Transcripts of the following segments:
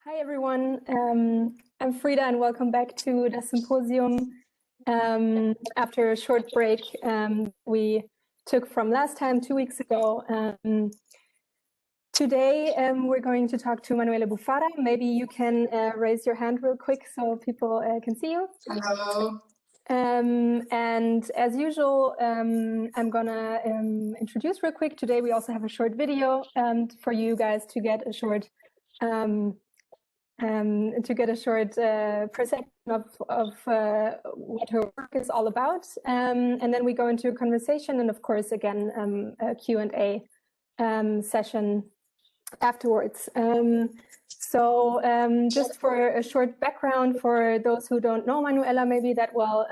Hi, everyone. I'm Frida, and welcome back to the Symposium. After a short break we took from last time, 2 weeks ago. Today, we're going to talk to Manu Buffara. Maybe you can raise your hand real quick so people can see you. Hello. And as usual, I'm gonna introduce real quick. Today, we also have a short video for you guys to get a short perception of what her work is all about. And then we go into a conversation and, of course, again, a Q&A session afterwards. So just for a short background for those who don't know Manoella maybe that well,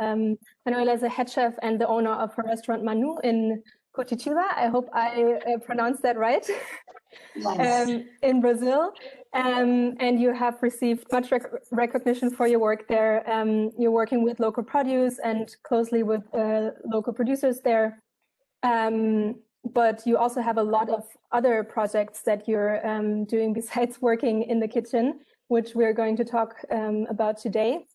Manoella is a head chef and the owner of her restaurant Manu in Curitiba. I hope I pronounced that right. Yes. In Brazil. And you have received much recognition for your work there. You're working with local produce and closely with local producers there. But you also have a lot of other projects that you're doing besides working in the kitchen, which we're going to talk about today.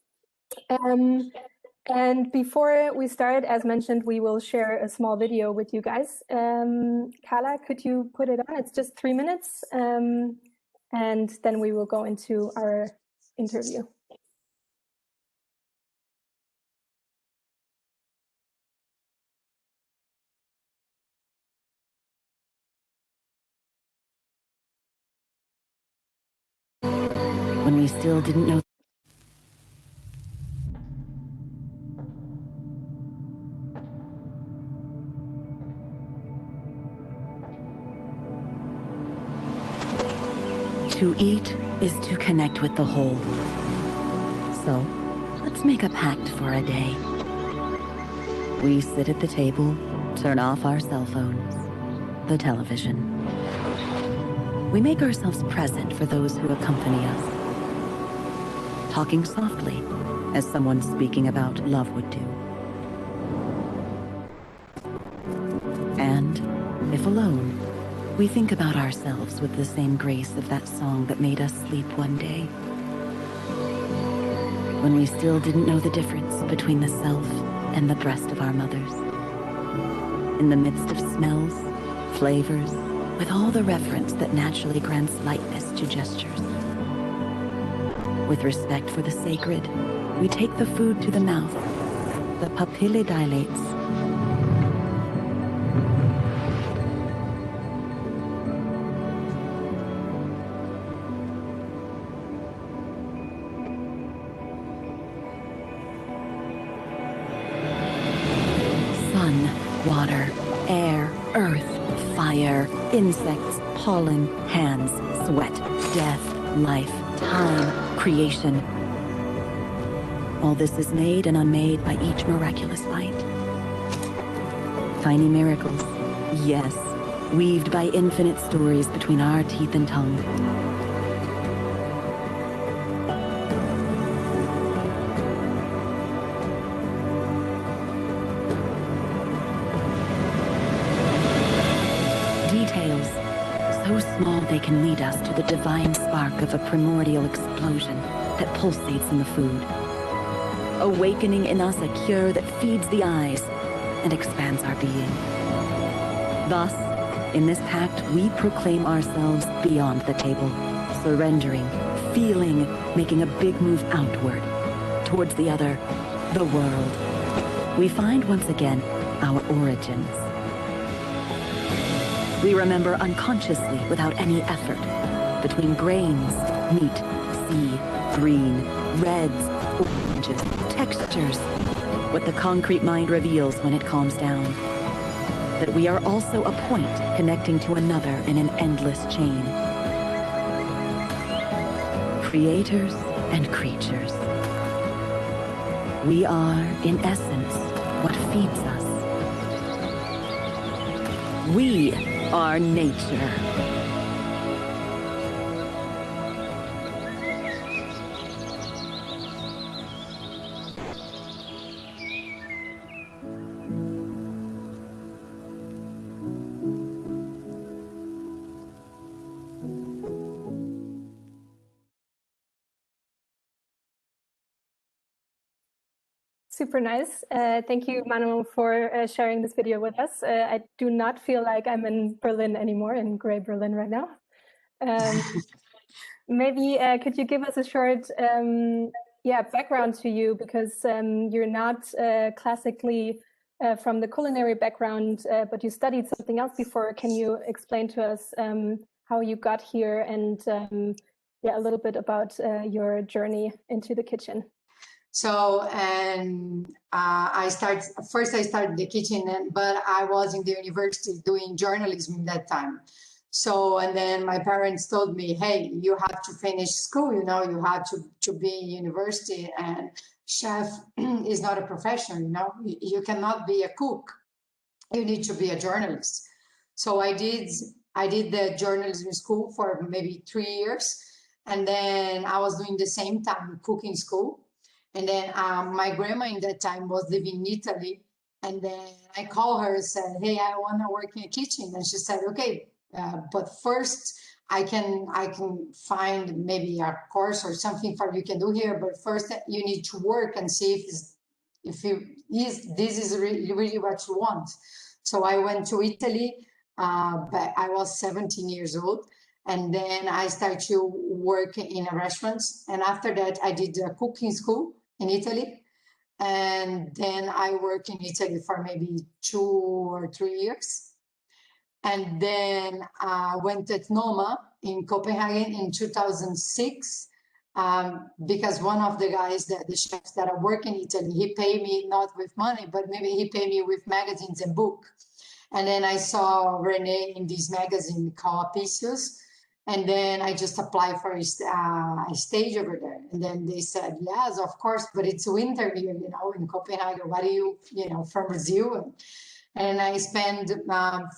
And before we start, as mentioned, we will share a small video with you guys. Carla, could you put it on? It's just 3 minutes. And then we will go into our interview. When we still didn't know. To eat is to connect with the whole. So, let's make a pact for a day. We sit at the table, turn off our cell phones, the television. We make ourselves present for those who accompany us, talking softly, as someone speaking about love would do. And, if alone, we think about ourselves with the same grace of that song that made us sleep one day. When we still didn't know the difference between the self and the breast of our mothers. In the midst of smells, flavors, with all the reverence that naturally grants lightness to gestures. With respect for the sacred, we take the food to the mouth. The papilla dilates. Sun, water, air, earth, fire, insects, pollen, hands, sweat, death, life, time, creation. All this is made and unmade by each miraculous light. Tiny miracles, yes, weaved by infinite stories between our teeth and tongue. Details, so small they can lead us to the divine spark of a primordial explosion that pulsates in the food, awakening in us a cure that feeds the eyes and expands our being. Thus, in this pact, we proclaim ourselves beyond the table, surrendering, feeling, making a big move outward, towards the other, the world. We find once again our origins. We remember unconsciously, without any effort, between grains, meat, sea, green, reds, oranges, textures, what the concrete mind reveals when it calms down. That we are also a point connecting to another in an endless chain. Creators and creatures. We are, in essence, what feeds us. We are nature. Super nice. Thank you, Manu, for sharing this video with us. I do not feel like I'm in Berlin anymore, in gray Berlin right now. Maybe could you give us a short background to you, because you're not classically from the culinary background, but you studied something else before. Can you explain to us how you got here and a little bit about your journey into the kitchen? So, I started the kitchen, but I was in the university doing journalism that time. So, and then my parents told me, hey, you have to finish school, you know, you have to be in university, and chef is not a profession, you know, you cannot be a cook. You need to be a journalist. So I did the journalism school for maybe 3 years. And then I was doing the same time cooking school. And then my grandma in that time was living in Italy. And then I called her and said, hey, I want to work in a kitchen. And she said, okay, but first I can find maybe a course or something for you can do here. But first you need to work and see if this is really what you want. So I went to Italy, but I was 17 years old. And then I started to work in a restaurant. And after that, I did a cooking school in Italy. And then I worked in Italy for maybe 2 or 3 years. And then I went at Noma in Copenhagen in 2006. Because one of the guys, the chefs that I work in Italy, he paid me not with money, but maybe he paid me with magazines and book. And then I saw Rene in this magazine called Apicius. And then I just applied for a stage over there. And then they said, yes, of course, but it's winter here, you know, in Copenhagen. What are you know, from Brazil? And I spent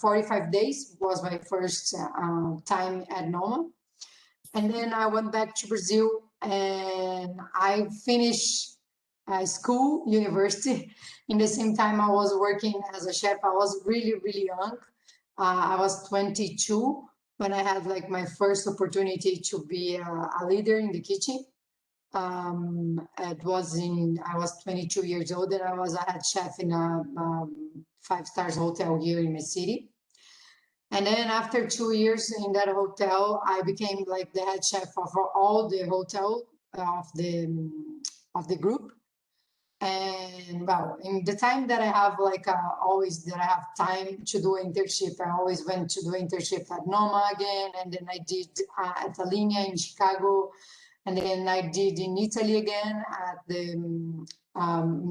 45 days, was my first time at Noma. And then I went back to Brazil and I finished school, university. In the same time I was working as a chef. I was really, really young. I was 22 when I had like my first opportunity to be a leader in the kitchen. I was 22 years old and I was a head chef in a 5-star hotel here in my city. And then after 2 years in that hotel, I became like the head chef of all the hotel of the group. And well, in the time that I have always that I have time to do internship, I always went to do internship at Noma again, and then I did at Alinea in Chicago, and then I did in Italy again at the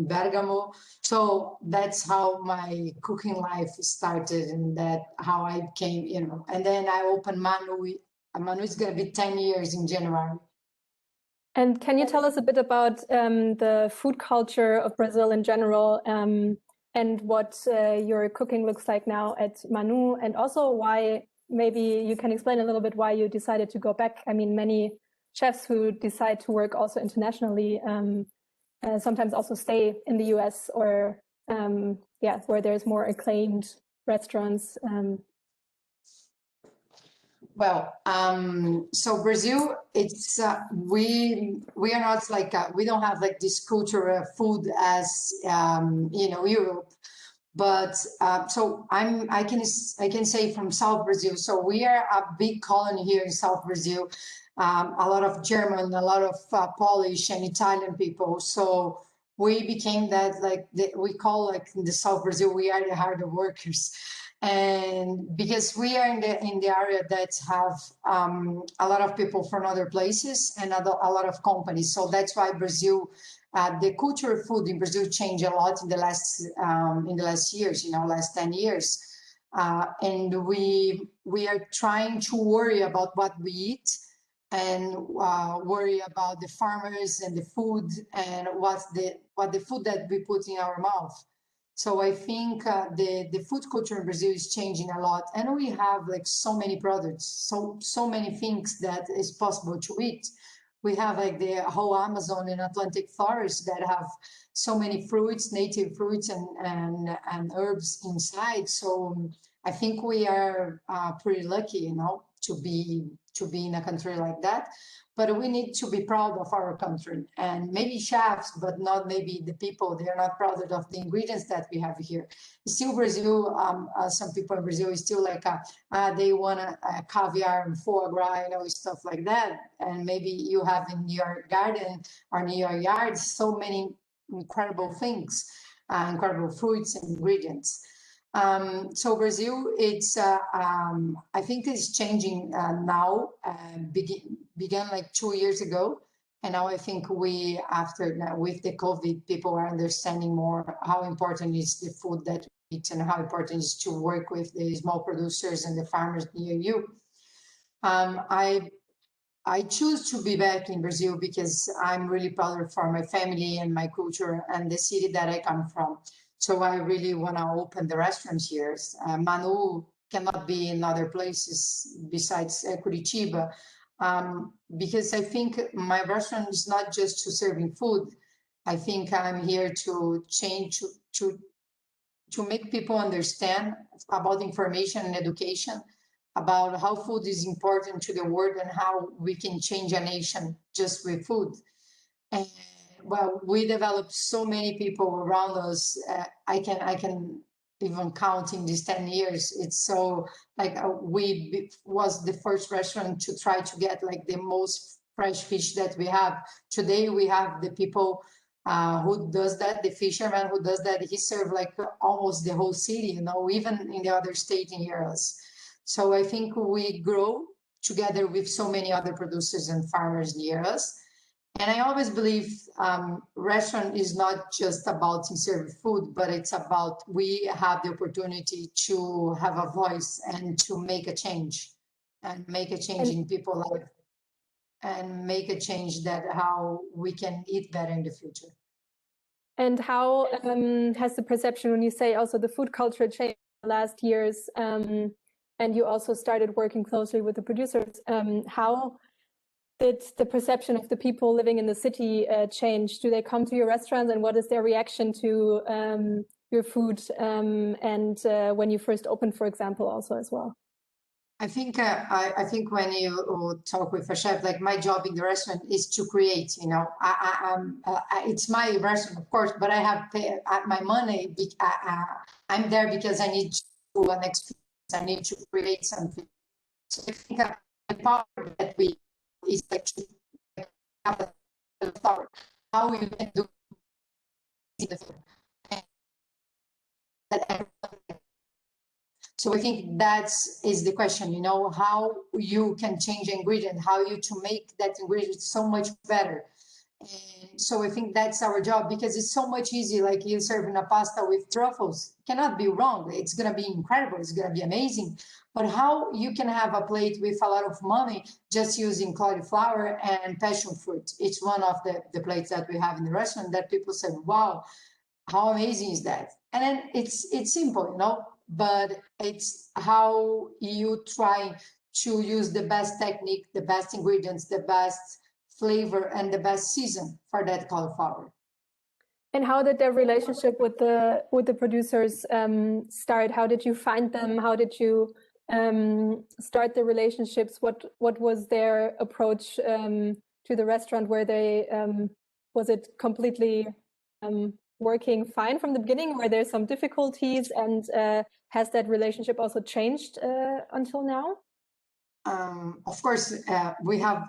Bergamo. So that's how my cooking life started, and that how I came, you know. And then I opened Manu. Manu is going to be 10 years in January. And can you tell us a bit about the food culture of Brazil in general, and what your cooking looks like now at Manu, and also why, maybe you can explain a little bit why you decided to go back? I mean, many chefs who decide to work also internationally sometimes also stay in the US or where there's more acclaimed restaurants. Well, so Brazil, it's we are not like we don't have like this culture of food as you know, Europe, but so I can say from South Brazil. So we are a big colony here in South Brazil, a lot of German, a lot of Polish and Italian people. So we became that we call like in the South Brazil, we are the harder workers. And because we are in the area that have a lot of people from other places and a lot of companies, so that's why Brazil, the culture of food in Brazil changed a lot in the last years, you know, last 10 years, and we are trying to worry about what we eat and worry about the farmers and the food and what the food that we put in our mouth. So I think the food culture in Brazil is changing a lot, and we have like so many products, so many things that is possible to eat. We have like the whole Amazon and Atlantic forest that have so many fruits, native fruits and herbs inside. So I think we are pretty lucky, you know, to be in a country like that. But we need to be proud of our country, and maybe chefs, but not maybe the people. They are not proud of the ingredients that we have here. Still, Brazil, some people in Brazil is still like they want a caviar and foie gras, you know, stuff like that. And maybe you have in your garden or in your yard so many incredible things, incredible fruits and ingredients. So Brazil, it's I think it's changing now. Began like 2 years ago, and now I think we, after with the COVID, people are understanding more how important is the food that we eat and how important is to work with the small producers and the farmers near you. I choose to be back in Brazil because I'm really proud for my family and my culture and the city that I come from. So I really want to open the restaurants here. Manu cannot be in other places besides Curitiba, because I think my restaurant is not just to serving food. I think I'm here to change, to make people understand about information and education, about how food is important to the world and how we can change a nation just with food. And well, we developed so many people around us. I can even count in these 10 years. It's so like was the first restaurant to try to get like the most fresh fish that we have. Today we have the people who does that, the fisherman who does that. He served like almost the whole city, you know, even in the other state near us. So I think we grow together with so many other producers and farmers near us. And I always believe restaurant is not just about serving food, but it's about we have the opportunity to have a voice and to make a change, and make a change in people's life, and make a change that how we can eat better in the future. And how has the perception, when you say also the food culture changed in the last years, and you also started working closely with the producers, how did the perception of the people living in the city change? Do they come to your restaurants, and what is their reaction to your food? And when you first opened, for example, also as well? I think when you talk with a chef, like my job in the restaurant is to create. You know, it's my restaurant, of course, but I have my money. I'm there because I need to an experience. I need to create something. So I think the power that we is like how we can do that. So I think that is the question, you know, how you can change ingredient, how you to make that ingredient so much better. And so I think that's our job, because it's so much easy. Like you serving a pasta with truffles, cannot be wrong. It's going to be incredible. It's going to be amazing. But how you can have a plate with a lot of money just using cauliflower and passion fruit. It's one of the plates that we have in the restaurant that people said, wow, how amazing is that? And then it's simple, you know, but it's how you try to use the best technique, the best ingredients, the best flavor, and the best season for that cauliflower. And how did their relationship with the producers start? How did you find them? How did you start the relationships? What was their approach to the restaurant? Were they was it completely working fine from the beginning? Were there some difficulties, and has that relationship also changed until now? Of course, we have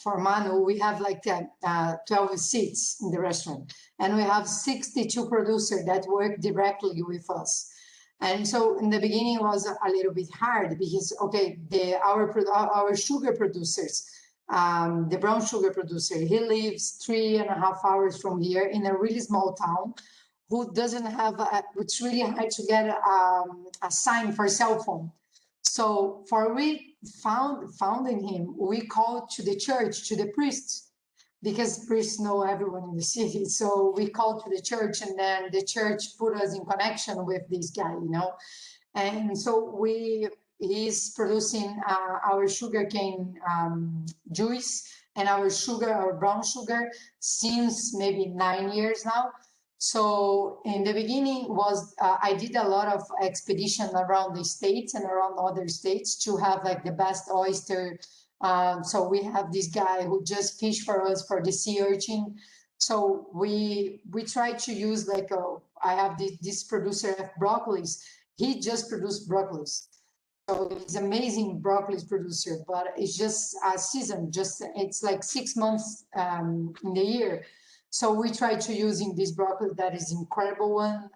for Manu, we have like 12 seats in the restaurant, and we have 62 producers that work directly with us. And so in the beginning it was a little bit hard because, okay, our sugar producers, the brown sugar producer, he lives 3.5 hours from here in a really small town, who doesn't have, it's really hard to get a sign for a cell phone. So for we founding him, we called to the church, to the priests, because priests know everyone in the city. So we called to the church, and then the church put us in connection with this guy, you know. And so he's producing our sugarcane juice and our brown sugar since maybe 9 years now. So in the beginning I did a lot of expedition around the states and around other states to have like the best oyster. So we have this guy who just fish for us for the sea urchin. So we try to use like I have this producer of broccolis. He just produced broccolis. So he's amazing broccoli producer, but it's just a season, it's like 6 months in the year. So we try to using this broccoli that is incredible one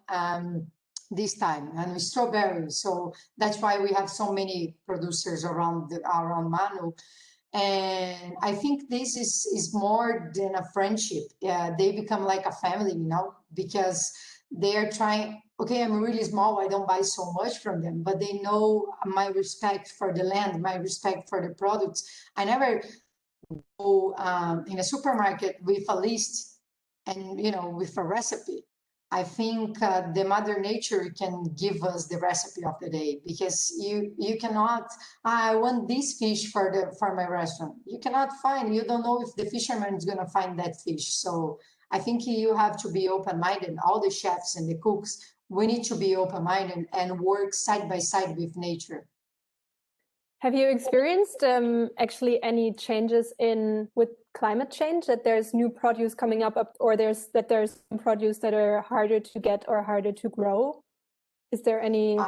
this time, and with strawberries. So that's why we have so many producers around Manu. And I think this is more than a friendship. Yeah, they become like a family, because they're trying. Okay, I'm really small. I don't buy so much from them, but they know my respect for the land, my respect for the products. I never go in a supermarket with a list and with a recipe. I think the Mother Nature can give us the recipe of the day, because you cannot. I want this fish for my restaurant. You cannot find. You don't know if the fisherman is going to find that fish. So I think you have to be open-minded. All the chefs and the cooks, we need to be open-minded and work side by side with nature. Have you experienced actually any changes with climate change, that there's new produce coming up, or there's produce that are harder to get or harder to grow? Is there any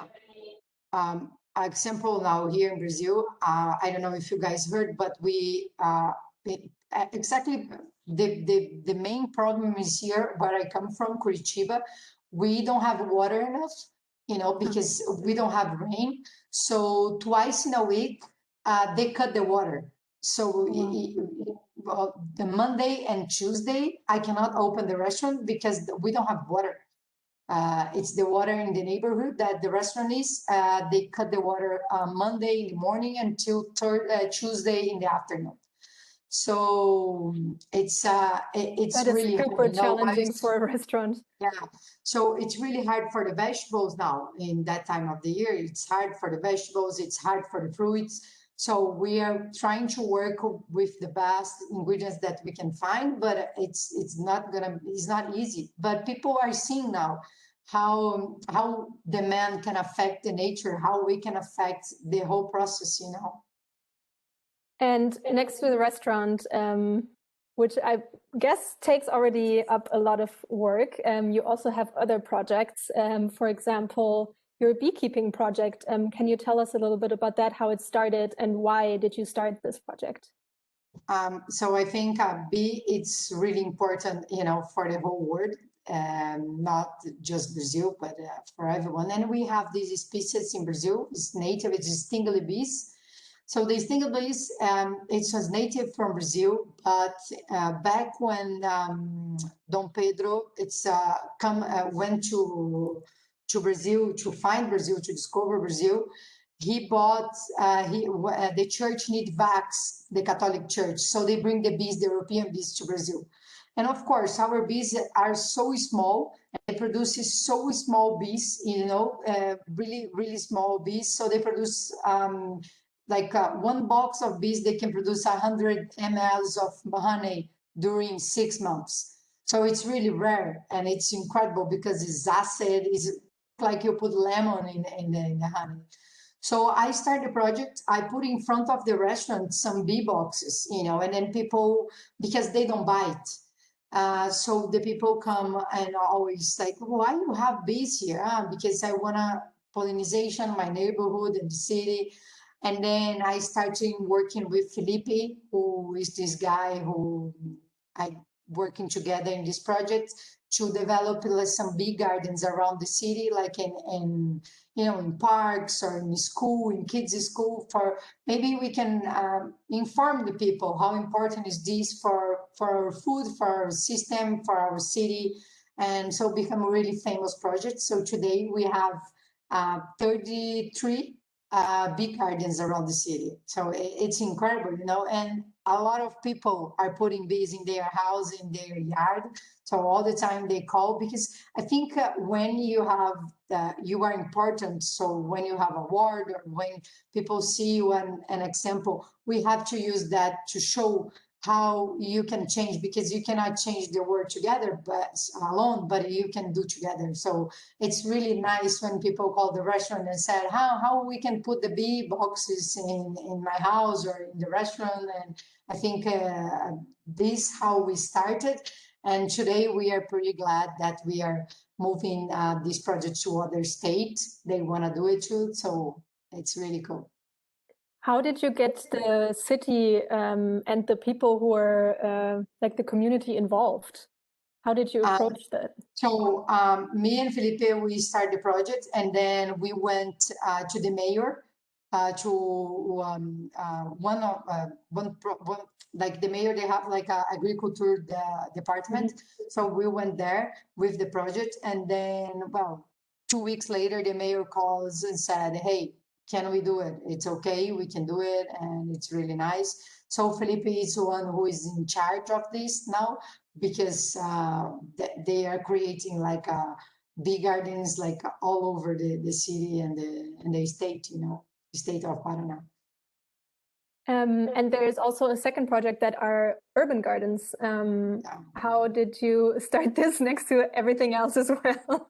example now here in Brazil? I don't know if you guys heard, but we exactly the main problem is here where I come from, Curitiba. We don't have water enough, because we don't have rain. So twice in a week, they cut the water. So the Monday and Tuesday, I cannot open the restaurant because we don't have water. It's the water in the neighborhood that the restaurant is. They cut the water Monday in the morning until Tuesday in the afternoon. So it's really super challenging for a restaurant. Yeah, so it's really hard for the vegetables now in that time of the year. It's hard for the vegetables. It's hard for the fruits. So we are trying to work with the best ingredients that we can find, but it's not easy. But people are seeing now how the man can affect the nature, how we can affect the whole process, And next to the restaurant, which I guess takes already up a lot of work, you also have other projects. For example, your beekeeping project. Can you tell us a little bit about that, how it started, and why did you start this project? So I think bee, it's really important, for the whole world, not just Brazil, but for everyone. And we have these species in Brazil. It's native, it's stingly bees. So the stingly bees, it was native from Brazil, but back when Dom Pedro went to Brazil to find Brazil, to discover Brazil, he bought the church need vax, the Catholic Church, so they bring the bees, the European bees, to Brazil. And of course, our bees are so small, and they produce so small bees, really, really small bees. So they produce one box of bees, they can produce 100 mLs of honey during 6 months. So it's really rare, and it's incredible because it's acid. It's like you put lemon in the honey. So I started a project. I put in front of the restaurant some bee boxes, and then people, because they don't bite. So the people come and always like, why you have bees here? Because I want pollination, my neighborhood and the city. And then I started working with Felipe, who is this guy who I working together in this project to develop some bee gardens around the city, like in parks or in school, in kids' school, for maybe we can inform the people how important is this for our food, for our system, for our city, and so become a really famous project. So today we have 33 bee gardens around the city. So it's incredible, and a lot of people are putting bees in their house, in their yard. So all the time they call, because I think when you are important. So when you have a award, or when people see you an example, we have to use that to show how you can change, because you cannot change the world together but alone, but you can do together. So it's really nice when people call the restaurant and said how we can put the bee boxes in my house or in the restaurant. And I think this how we started, and today we are pretty glad that we are moving this project to other states. They want to do it too, so it's really cool. How did you get the city and the people who are like the community involved? How did you approach that? So me and Felipe, we started the project, and then we went to the mayor to one like the mayor, they have like a agriculture department. So we went there with the project, and then, well, 2 weeks later, the mayor calls and said, hey, can we do it? It's okay, we can do it, and it's really nice. So Felipe is the one who is in charge of this now, because they are creating like bee gardens like all over the city and the state, the state of Paraná. And there is also a second project that are urban gardens. How did you start this next to everything else as well?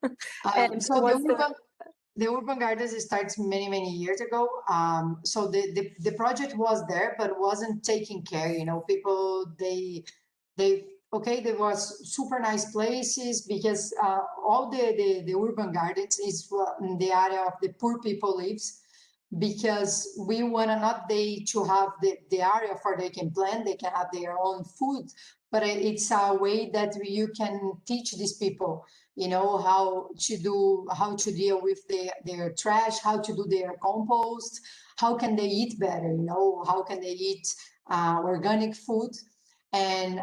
So the urban gardens starts many years ago. So the project was there, but wasn't taking care. People they okay, there was super nice places, because all the urban gardens is in the area of the poor people lives, because we want not they to have the area for they can plant, they can have their own food, but it's a way that you can teach these people, how to deal with their trash, how to do their compost, how can they eat better, how can they eat organic food, and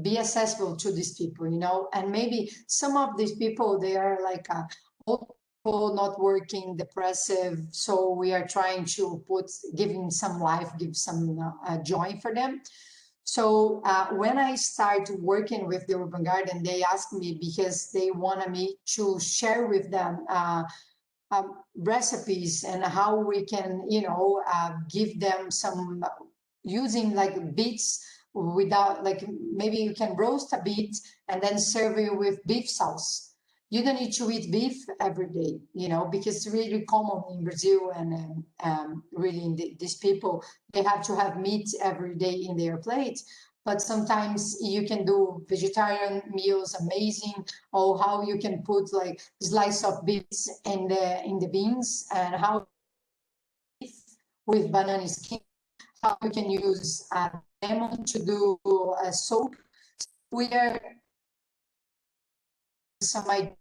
be accessible to these people, and maybe some of these people, they are like old people, not working, depressive, so we are trying to give some life, give some joy for them. So when I started working with the urban garden, they asked me, because they wanted me to share with them recipes and how we can give them some, using like beets, without, like, maybe you can roast a beet and then serve it with beef sauce. You don't need to eat beef every day, because it's really common in Brazil, and really in these people, they have to have meat every day in their plate. But sometimes you can do vegetarian meals, amazing, or how you can put like slice of beets in the beans, and how with banana skin, how you can use lemon to do a soap. We are some ideas.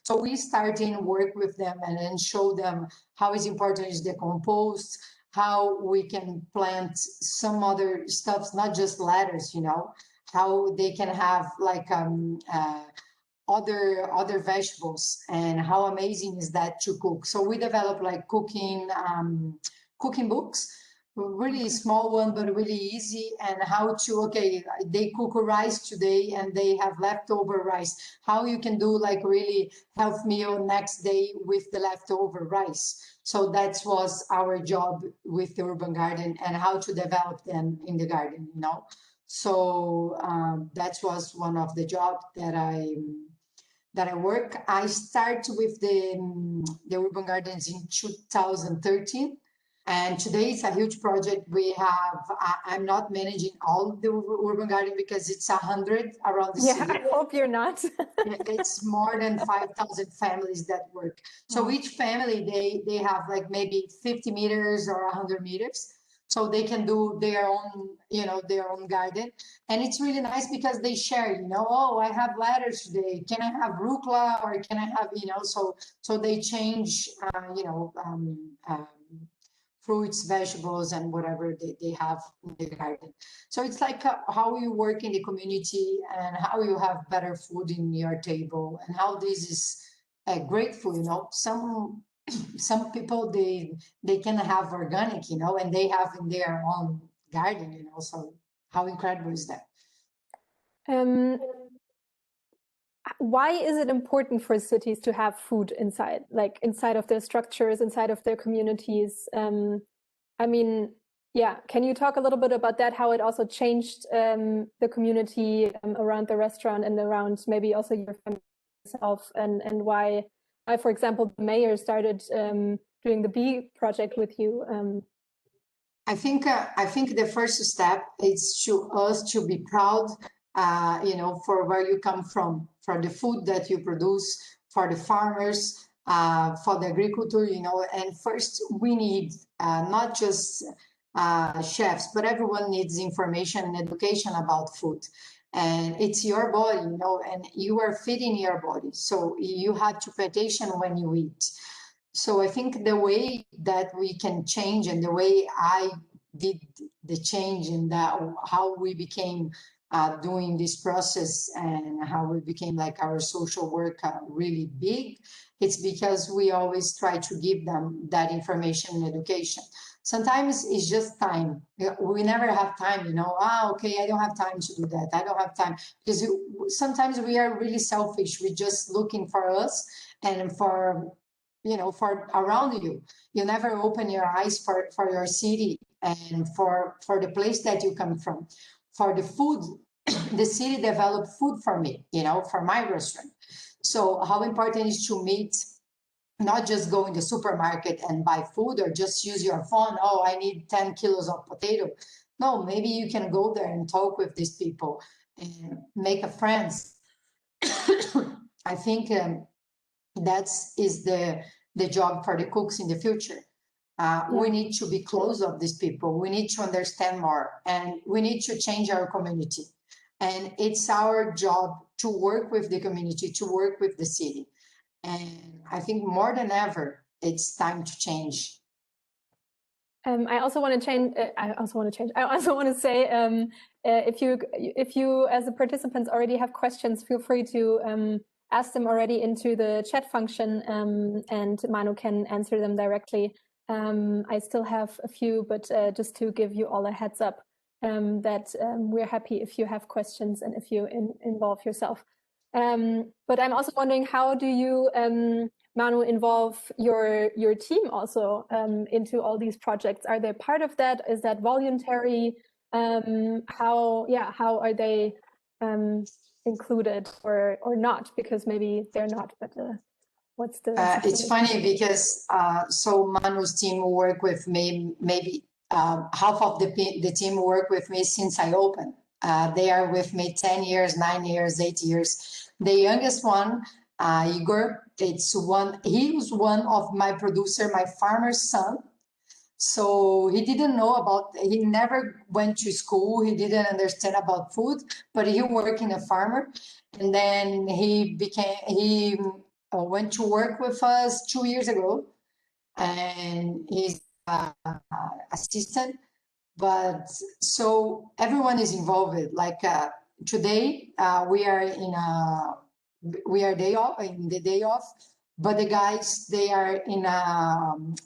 So we start in work with them and then show them how is important is the compost, how we can plant some other stuff, not just lettuce, how they can have like other vegetables, and how amazing is that to cook. So we develop like cooking books, really small one, but really easy, and how to, okay, they cook rice today and they have leftover rice, how you can do like really health meal next day with the leftover rice. So that was our job with the urban garden, and how to develop them in the garden, So that was one of the jobs that I work. I started with the urban gardens in 2013. And today it's a huge project. I'm not managing all the urban garden, because it's 100 around the city. I hope you're not. It's more than 5,000 families that work. So each family, they have like maybe 50 meters or 100 meters. So they can do their own garden. And it's really nice because they share, oh, I have lettuce today. Can I have rugula, or can I have, so they change, fruits, vegetables, and whatever they have in the garden. So it's like how you work in the community, and how you have better food in your table, and how this is grateful. Some people, they can have organic, and they have in their own garden, so how incredible is that? Why is it important for cities to have food inside of their structures, inside of their communities? I mean, Yeah, can you talk a little bit about that, how it also changed the community around the restaurant and around maybe also your family yourself, and why, for example, the mayor started doing the Bee Project with you? I think the first step is to us to be proud, for where you come from, for the food that you produce, for the farmers, for the agriculture, and first we need not just chefs, but everyone needs information and education about food. And it's your body, and you are feeding your body. So you have to pay attention when you eat. So I think the way that we can change, and the way I did the change in that, how we became doing this process, and how we became like our social work really big, it's because we always try to give them that information and education. Sometimes it's just time. We never have time, okay, I don't have time to do that. I don't have time. Because sometimes we are really selfish. We're just looking for us and for around you. You never open your eyes for your city and for the place that you come from. For the food, the city developed food for me, for my restaurant. So how important is to meet, not just go in the supermarket and buy food, or just use your phone. Oh, I need 10 kilos of potato. No, maybe you can go there and talk with these people and make a friends. I think that is the job for the cooks in the future. We need to be close of these people. We need to understand more, and we need to change our community. And it's our job to work with the community, to work with the city. And I think more than ever, it's time to change. I also want to change. I also want to say, if you as the participants already have questions, feel free to ask them already into the chat function, and Manu can answer them directly. I still have a few, but just to give you all a heads up, that we're happy if you have questions and if you involve yourself. But I'm also wondering, how do you, Manu, involve your team also into all these projects? Are they part of that? Is that voluntary? How are they included or not? Because maybe they're not, but what's the it's funny because so Manu's team work with me, maybe half of the team work with me since I opened. They are with me 10 years, 9 years, 8 years. The youngest one, Igor, he was one of my producer, my farmer's son. So he didn't know he never went to school. He didn't understand about food, but he worked in a farmer. And then he went to work with us 2 years ago, and he's assistant. But so everyone is involved. Like today, we are in the day off, but the guys, they are in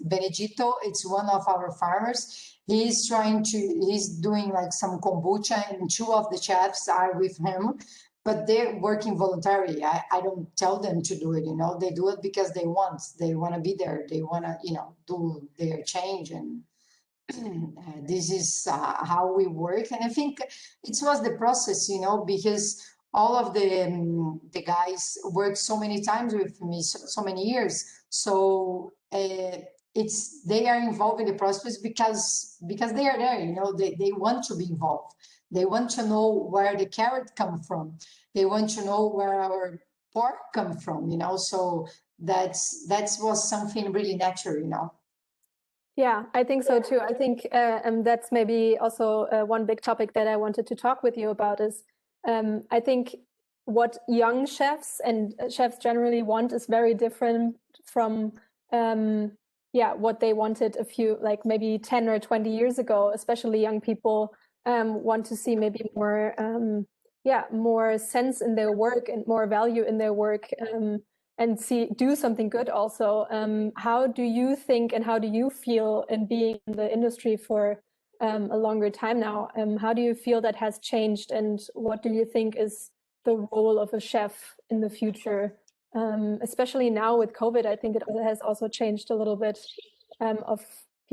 Benedito. It's one of our farmers. He's doing like some kombucha, and 2 of the chefs are with him, but they're working voluntarily. I don't tell them to do it, they do it because they want to be there. They want to, do their change. And this is how we work. And I think it was the process, because all of the guys worked so many times with me, so many years. So they are involved in the process because they are there, they want to be involved. They want to know where the carrot come from. They want to know where our pork come from, so that was something really natural, Yeah, I think so too. I think that's maybe also one big topic that I wanted to talk with you about is I think what young chefs and chefs generally want is very different from what they wanted like maybe 10 or 20 years ago. Especially young people want to see maybe more sense in their work and more value in their work. And do something good also. How do you think and how do you feel in being in the industry for a longer time now? How do you feel that has changed, and what do you think is the role of a chef in the future? Especially now with COVID, I think it has also changed a little bit of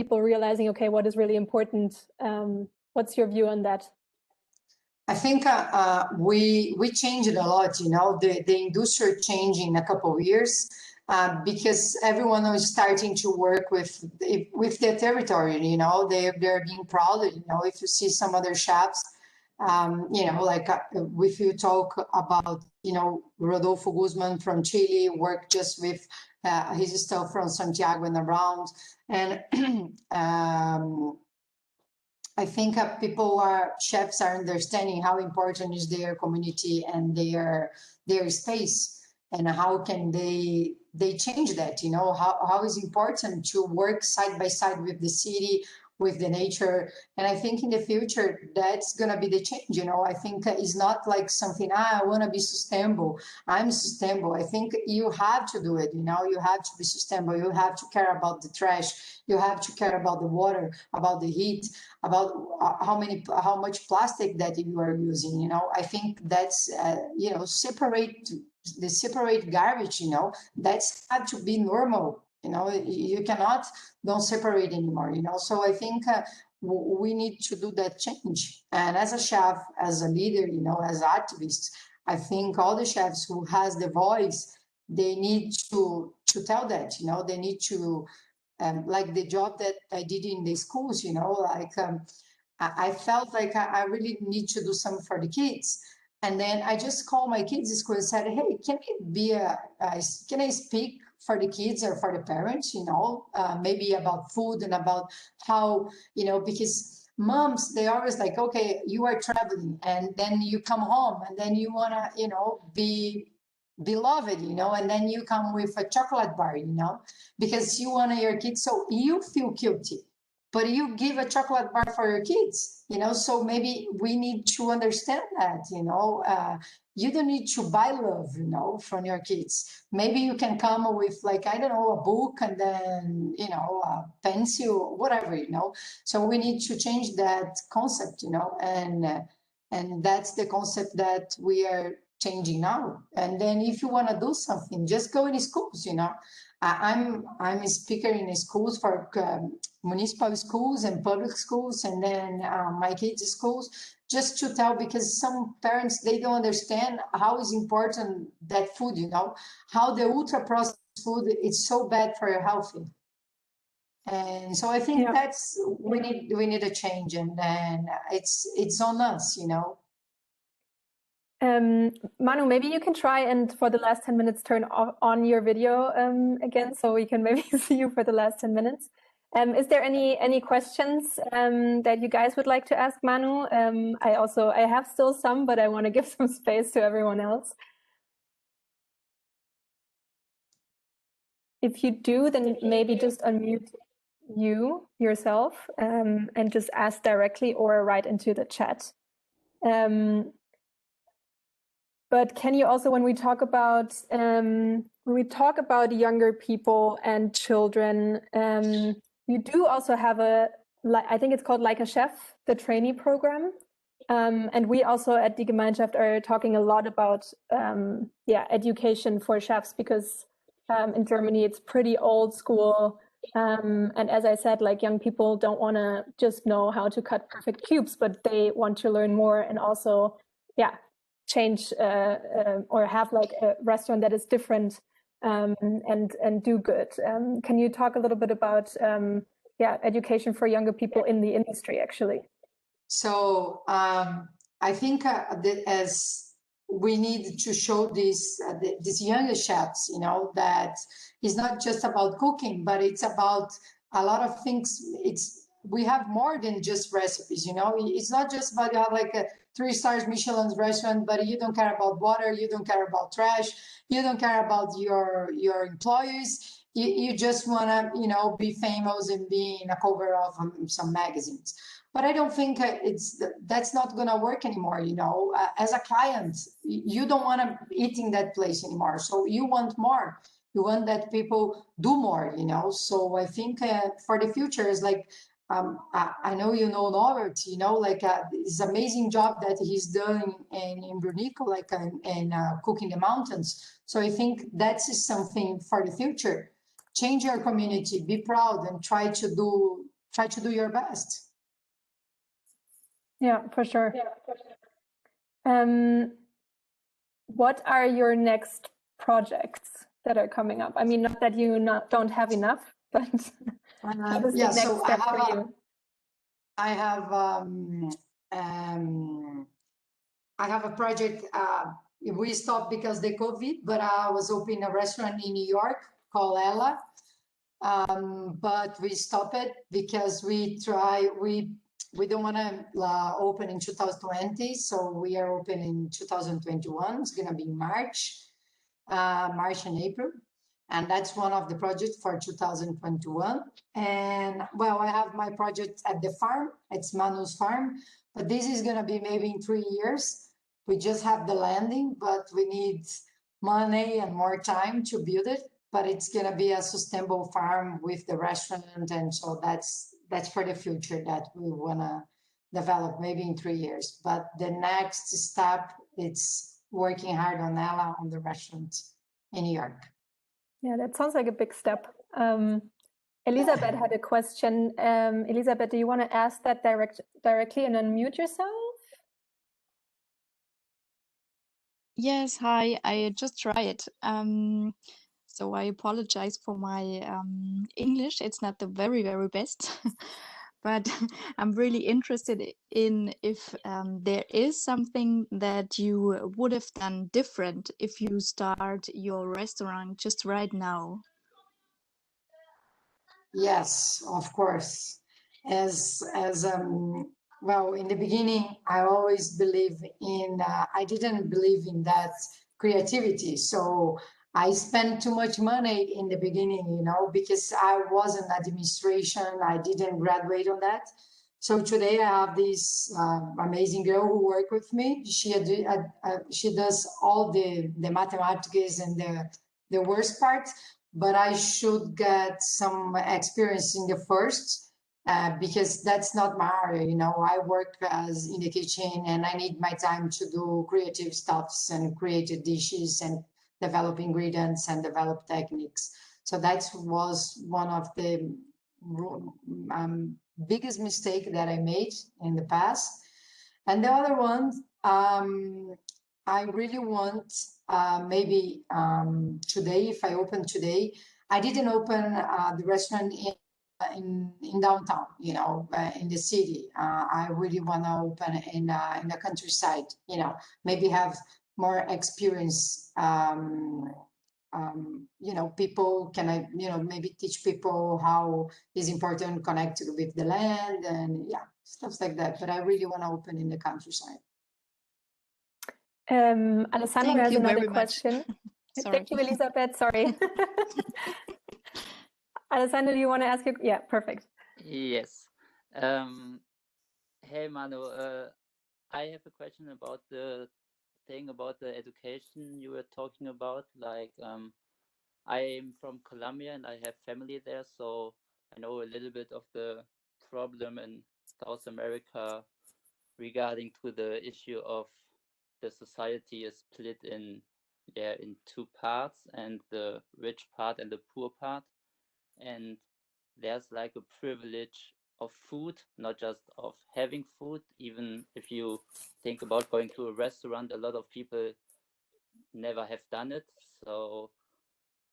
people realizing, okay, what is really important? What's your view on that? I think we changed a lot, the industry changed in a couple of years because everyone is starting to work with their territory, they're being proud, if you see some other chefs, if you talk about, Rodolfo Guzman from Chile, worked just with his stuff from Santiago and around. And I think chefs are understanding how important is their community and their space, and how can they change that, how is important to work side by side with the city, with the nature. And I think in the future, that's going to be the change, I think it's not like something, I want to be sustainable, I'm sustainable. I think you have to do it, you have to be sustainable, you have to care about the trash, you have to care about the water, about the heat, about how much plastic that you are using, I think that's, separate garbage, that's had to be normal. You cannot don't separate anymore, So I think we need to do that change. And as a chef, as a leader, as activists, I think all the chefs who has the voice, they need to tell that, they need to, like the job that I did in the schools, I felt like I really need to do something for the kids. And then I just called my kids' school and said, hey, can I speak for the kids or for the parents, maybe about food and about how, because moms, they always like, okay, you are traveling and then you come home and then you want to, be beloved, and then you come with a chocolate bar, because you want your kids, so you feel guilty. But you give a chocolate bar for your kids, so maybe we need to understand that, you don't need to buy love, from your kids. Maybe you can come with like, I don't know, a book and then, a pencil, whatever, So we need to change that concept, and that's the concept that we are changing now. And then if you want to do something, just go in schools, I'm a speaker in schools for municipal schools and public schools, and then my kids' schools, just to tell, because some parents, they don't understand how is important that food, how the ultra processed food is so bad for your health. And so I think that's we need a change, and then it's on us, Manu, maybe you can try and for the last 10 minutes turn on your video again, so we can maybe see you for the last 10 minutes. Is there any questions that you guys would like to ask Manu? I have still some, but I want to give some space to everyone else. If you do, then maybe just unmute yourself and just ask directly or write into the chat. But can you also, when we talk about younger people and children, you do also have I think it's called Like a Chef, the trainee program. And we also at Die Gemeinschaft are talking a lot about education for chefs, because in Germany it's pretty old school. And as I said, like, young people don't want to just know how to cut perfect cubes, but they want to learn more and also, change or have like a restaurant that is different and do good. Can you talk a little bit about education for younger people in the industry, actually? So I think as we need to show these younger chefs, that it's not just about cooking, but it's about a lot of things. We have more than just recipes, It's not just about you have like a 3 stars Michelin restaurant, but you don't care about water, you don't care about trash, you don't care about your employees. You just want to, be famous and be in a cover of some magazines. But I don't think that's not going to work anymore. As a client, you don't want to eat in that place anymore. So you want more. You want that people do more. So I think for the future is like, I know Norbert, this amazing job that he's done in Brunico, in cooking the mountains. So I think that's something for the future. Change your community, be proud, and try to do try to do your best. Yeah, for sure. What are your next projects that are coming up? I mean, not that you don't have enough, but what is the next so step for you? I have a project. We stopped because the COVID, but I was opening a restaurant in New York called Ella. But we stopped it because we don't want to open in 2020, so we are open in 2021. It's gonna be March and April, and that's one of the projects for 2021. And well, I have my project at the farm. It's Manu's farm, but this is gonna be maybe in 3 years. We just have the landing, but we need money and more time to build it. But it's gonna be a sustainable farm with the restaurant, and so that's for the future that we wanna develop maybe in 3 years. But the next step, it's working hard on Ella, on the restaurant in New York. Yeah, that sounds like a big step. Elizabeth had a question. Elizabeth, do you want to ask that directly and unmute yourself? Yes, hi. I just tried. So I apologize for my English. It's not the very, very best, but I'm really interested in if there is something that you would have done different if you start your restaurant just right now. Yes, of course. As well, in the beginning, I always believe in. I didn't believe in that creativity, so I spent too much money in the beginning, because I was in administration. I didn't graduate on that. So today I have this amazing girl who works with me. She does all the mathematics and the worst part, but I should get some experience in the first because that's not my area. I work in the kitchen and I need my time to do creative stuffs and creative dishes and develop ingredients and develop techniques. So that was one of the biggest mistake that I made in the past. And the other one, I really want maybe today, if I open today, I didn't open the restaurant in downtown, in the city. I really want to open in the countryside, maybe have more experience. People can maybe teach people how it's important to connect with the land and stuff like that. But I really want to open in the countryside. Alessandro has another question. Sorry. Thank you, Elizabeth. Sorry. Alessandro, do you want to ask? Yeah, perfect. Yes. Hey, Manu. I have a question about the thing about the education you were talking about. Like, I'm from Colombia and I have family there, so I know a little bit of the problem in South America regarding to the issue of the society is split in two parts, and the rich part and the poor part, and there's like a privilege of food, not just of having food. Even if you think about going to a restaurant, a lot of people never have done it. So,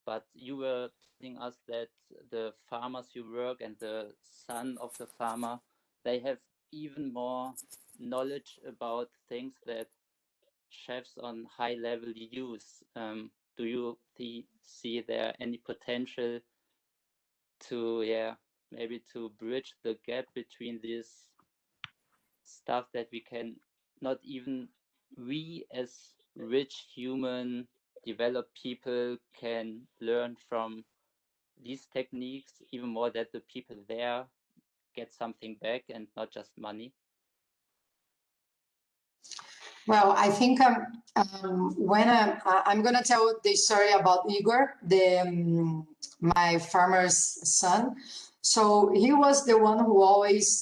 but you were telling us that the farmers you work and the son of the farmer, they have even more knowledge about things that chefs on high level use. Do you see there any potential to maybe to bridge the gap between this stuff that we can not even we as rich human developed people can learn from these techniques, even more that the people there get something back and not just money? Well, I think when I'm going to tell the story about Igor, my farmer's son. So he was the one who always,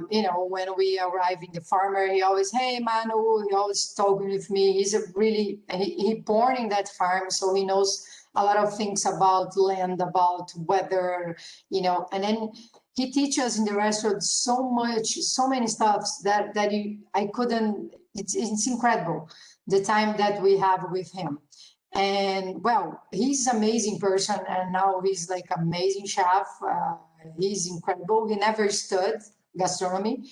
when we arrive in the farmer, he always, hey, Manu, he always talking with me. He's he born in that farm, so he knows a lot of things about land, about weather, you know, and then he teaches us in the restaurant so much, so many stuffs that I couldn't, it's incredible the time that we have with him. And well, he's an amazing person, and now he's like amazing chef. He's incredible. He never studied gastronomy.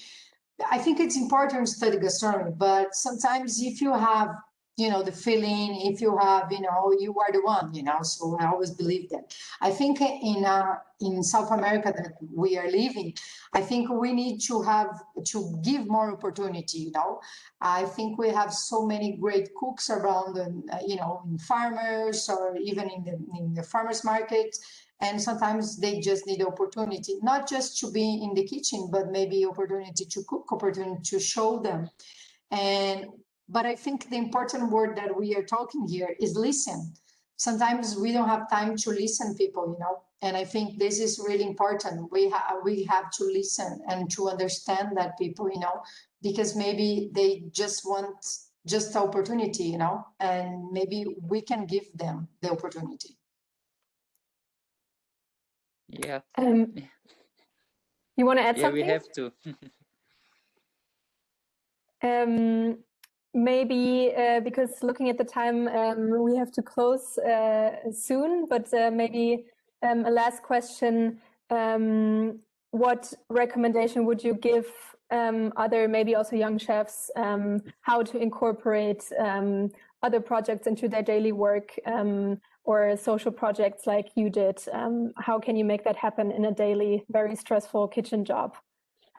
I think it's important to study gastronomy, but sometimes if you have, you know, the feeling, if you have, you know, you are the one, you know. So I always believe that. I think in South America that we are living, I think we need to give more opportunity, you know. I think we have so many great cooks around, you know, in farmers or even in the farmers market. And sometimes they just need opportunity, not just to be in the kitchen, but maybe opportunity to cook, opportunity to show them. But I think the important word that we are talking here is listen. Sometimes we don't have time to listen people, you know, and I think this is really important. We have to listen and to understand that people, you know, because maybe they just want just the opportunity, you know, and maybe we can give them the opportunity. Yeah. You want to add Yeah, something? we have to. Maybe because looking at the time, we have to close soon, but maybe a last question. What recommendation would you give other, maybe also young chefs, how to incorporate other projects into their daily work or social projects like you did? How can you make that happen in a daily, very stressful kitchen job?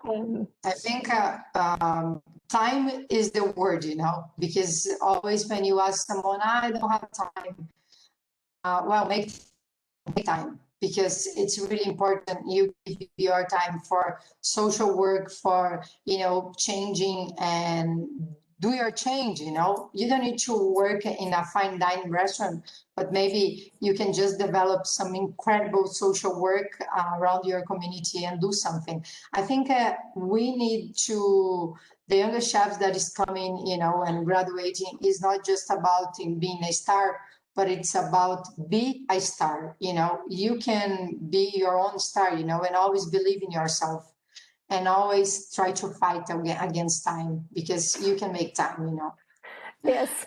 I think time is the word, you know, because always when you ask someone, I don't have time, well, make time, because it's really important you give your time for social work, for, you know, changing and do your change, you know. You don't need to work in a fine dining restaurant, but maybe you can just develop some incredible social work around your community and do something. I think we need to, the younger chefs that is coming, you know, and graduating is not just about being a star, but it's about be a star, you know. You can be your own star, you know, and always believe in yourself. And always try to fight against time, because you can make time, you know. Yes.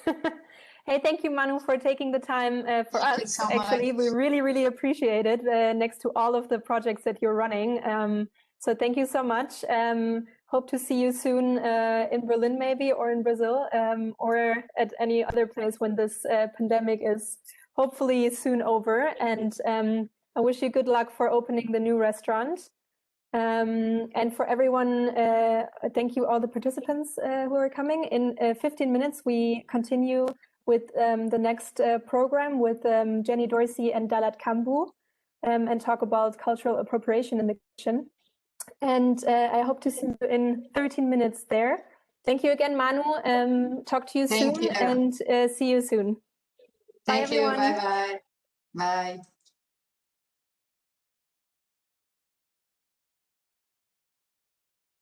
Hey, thank you, Manu, for taking the time for Thank you us. so Actually, much. we really, really appreciate it next to all of the projects that you're running. So thank you so much. Hope to see you soon in Berlin, maybe, or in Brazil, or at any other place when this pandemic is hopefully soon over. And I wish you good luck for opening the new restaurant. And for everyone, thank you all the participants who are coming. In 15 minutes, we continue with the next program with Jenny Dorsey and Dalat Kambu and talk about cultural appropriation in the kitchen. And I hope to see you in 13 minutes there. Thank you again, Manu. Talk to you soon and see you soon. Thank Bye, you. everyone. Bye-bye. Bye.